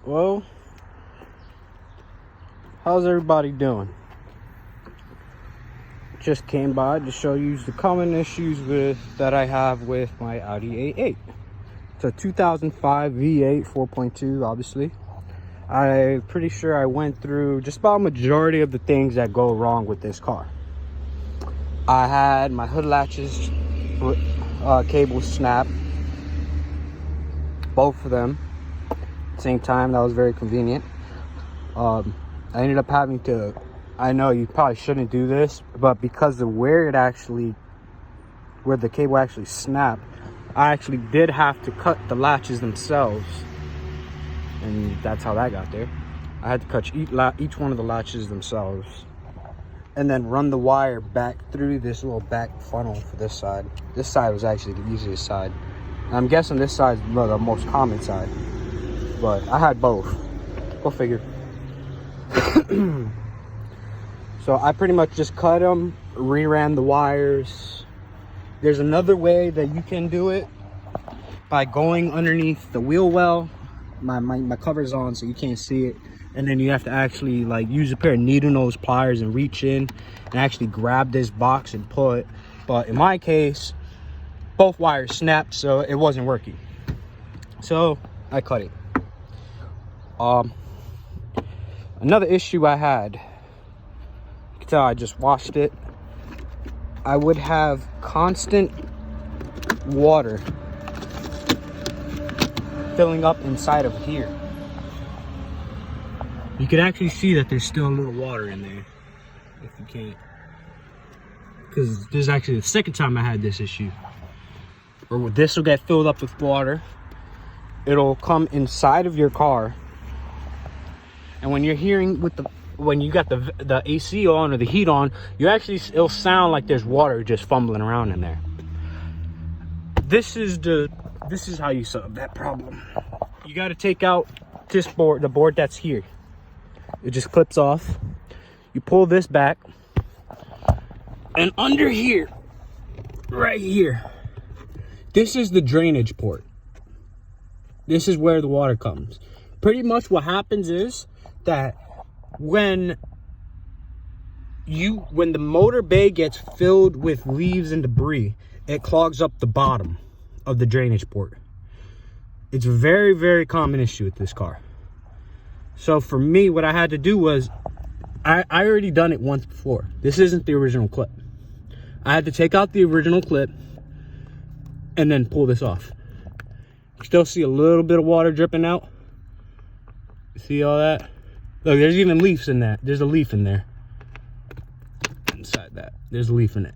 Well, how's everybody doing? Just came by to show you the common issues that I have with my Audi A8. It's a 2005 V8 4.2, obviously. I'm pretty sure I went through just about a majority of the things that go wrong with this car. I had my hood latches cable snap, both of them at the same time. That was very convenient. I ended up having to, I know you probably shouldn't do this, but because of where the cable actually snapped, I actually did have to cut the latches themselves, and that's how that got there. I had to cut each one of the latches themselves and then run the wire back through this little back funnel for this side. This side was actually the easiest side. I'm guessing this side is the most common side, but I had both. Go figure. So I pretty much just cut them, reran the wires. There's another way that you can do it by going underneath the wheel well. My cover's on, so you can't see it. And then you have to actually like use a pair of needle nose pliers and reach in and actually grab this box and pull it. But in my case, both wires snapped, so it wasn't working. So I cut it. Another issue I had, you can tell I just washed it. I would have constant water filling up inside of here. You can actually see that there's still a little water in there, if you can't. Because this is actually the second time I had this issue. Or this will get filled up with water. It'll come inside of your car. And when you're hearing when you got the AC on or the heat on, it'll sound like there's water just fumbling around in there. This is how you solve that problem. You got to take out this board, the board that's here. It just clips off. You pull this back, and under here, right here, this is the drainage port. This is where the water comes. Pretty much what happens is that when the motor bay gets filled with leaves and debris, it clogs up the bottom of the drainage port. It's a very, very common issue with this car. So for me, what I had to do was, I already done it once before. This isn't the original clip. I had to take out the original clip and then pull this off. You still see a little bit of water dripping out. See all that? Look, there's even leaves in that. There's a leaf in there. Inside that, there's a leaf in it.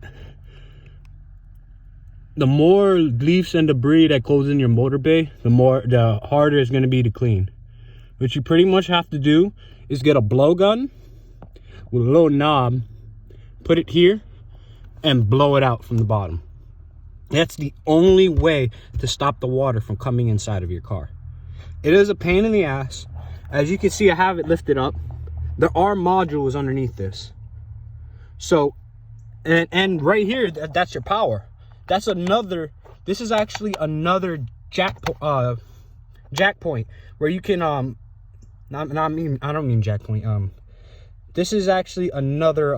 The more leaves and debris that goes in your motor bay, the harder it's going to be to clean. What you pretty much have to do is get a blowgun with a little knob, put it here, and blow it out from the bottom. That's the only way to stop the water from coming inside of your car. It is a pain in the ass. As you can see, I have it lifted up. There are modules underneath this. So, and right here, that's your power. This is actually another jack point where you can, I don't mean jack point. This is actually another,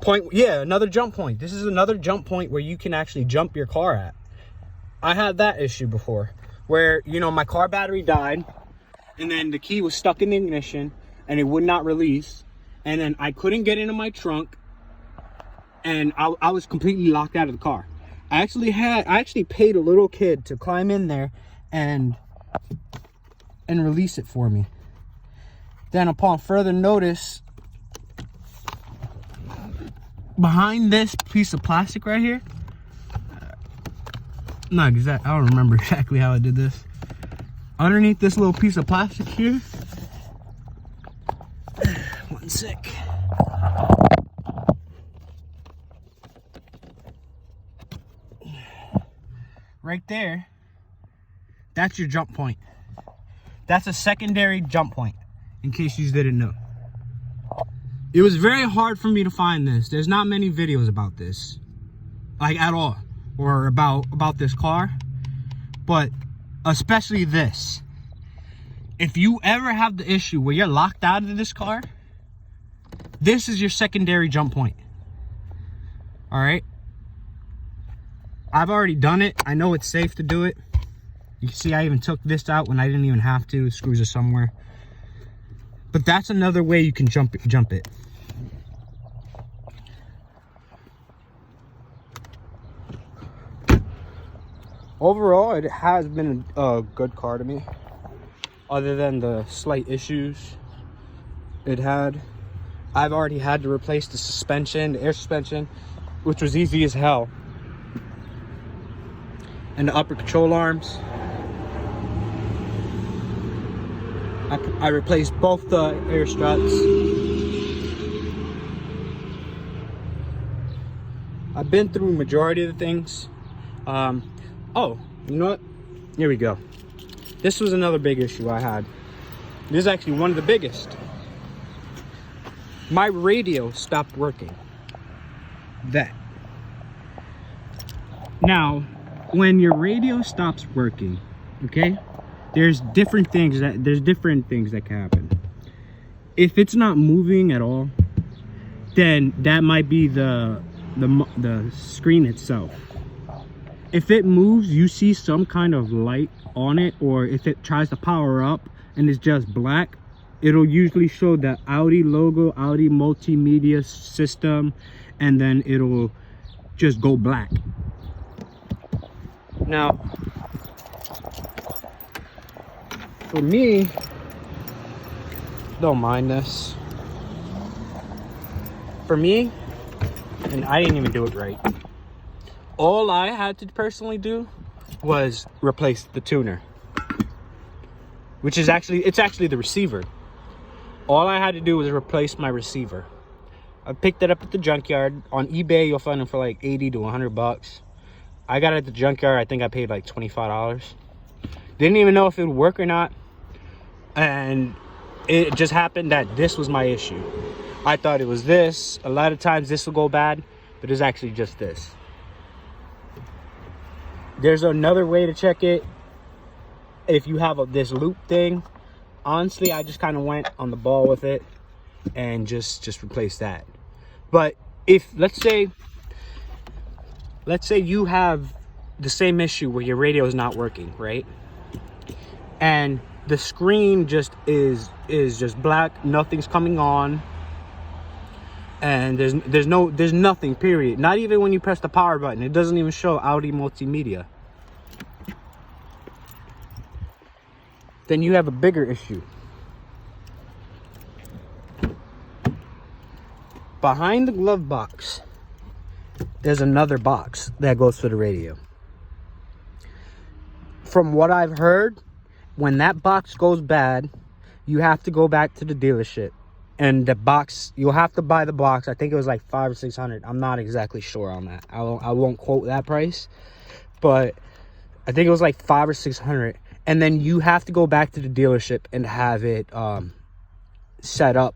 point. Yeah, another jump point. This is another jump point where you can actually jump your car at. I had that issue before where, my car battery died and then the key was stuck in the ignition and it would not release. And then I couldn't get into my trunk and I was completely locked out of the car. I actually paid a little kid to climb in there and release it for me. Then upon further notice, behind this piece of plastic right here, I don't remember exactly how I did this. Underneath this little piece of plastic here, one sec. Right there, that's your jump point. That's a secondary jump point, in case you didn't know. It was very hard for me to find this. There's not many videos about this, like at all. or about this car, but especially this. If you ever have the issue where you're locked out of this car, this is your secondary jump point. All right. I've already done it. I know it's safe to do it. You can see I even took this out when I didn't even have to. The screws are somewhere. But that's another way you can jump it. Overall, it has been a good car to me. Other than the slight issues it had. I've already had to replace the suspension, the air suspension, which was easy as hell. And the upper control arms. I replaced both the air struts. I've been through majority of the things. Oh, you know what? Here we go. This was another big issue I had. This is actually one of the biggest. My radio stopped working. That. Now, when your radio stops working, okay, there's different things that can happen. If it's not moving at all, then that might be the screen itself. If it moves, you see some kind of light on it, or if it tries to power up and it's just black, it'll usually show the Audi logo, Audi multimedia system, and then it'll just go black. Now, for me, don't mind this. For me, and I didn't even do it right. All I had to personally do was replace the tuner, which is actually the receiver. All I had to do was replace my receiver. I picked it up at the junkyard. On eBay, you'll find them for like 80 to 100 bucks. I got it at the junkyard. I think I paid like $25. Didn't even know if it would work or not. And it just happened that this was my issue. I thought it was this. A lot of times this will go bad, but it's actually just this. There's another way to check it. If you have this loop thing, honestly, I just kind of went on the ball with it and just replaced that. But if let's say you have the same issue where your radio is not working, right? And the screen just is just black, nothing's coming on, and there's nothing, period. Not even when you press the power button, it doesn't even show Audi multimedia. Then you have a bigger issue. Behind the glove box, there's another box that goes for the radio. From what I've heard, when that box goes bad, you have to go back to the dealership. And the box, you'll have to buy the box. I think it was like $500 or $600. I'm not exactly sure on that. I won't quote that price, but I think it was like $500 or $600. And then you have to go back to the dealership and have it set up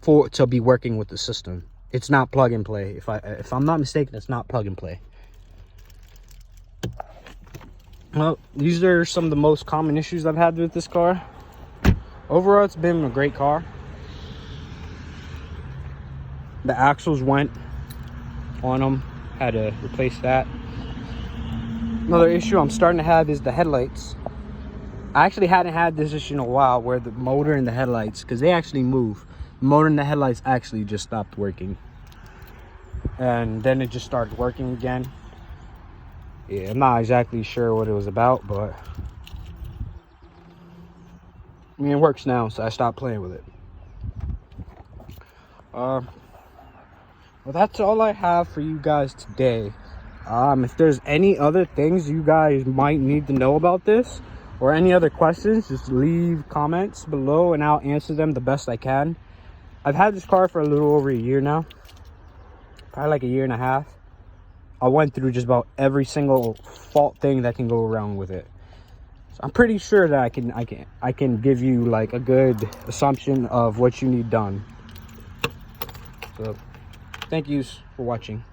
to be working with the system. It's not plug and play. If I'm not mistaken, it's not plug and play. Well, these are some of the most common issues I've had with this car. Overall, it's been a great car. The axles went on them. Had to replace that. Another issue I'm starting to have is the headlights. I actually hadn't had this issue in a while, where the motor and the headlights, because they actually move. The motor and the headlights actually just stopped working. And then it just started working again. Yeah, I'm not exactly sure what it was about, but I mean, it works now, so I stopped playing with it. Well, that's all I have for you guys today. If there's any other things you guys might need to know about this, or any other questions, just leave comments below and I'll answer them the best I can. I've had this car for a little over a year now, probably like a year and a half. I went through just about every single fault thing that can go wrong with it. So I'm pretty sure that I can give you like a good assumption of what you need done. So thank yous for watching.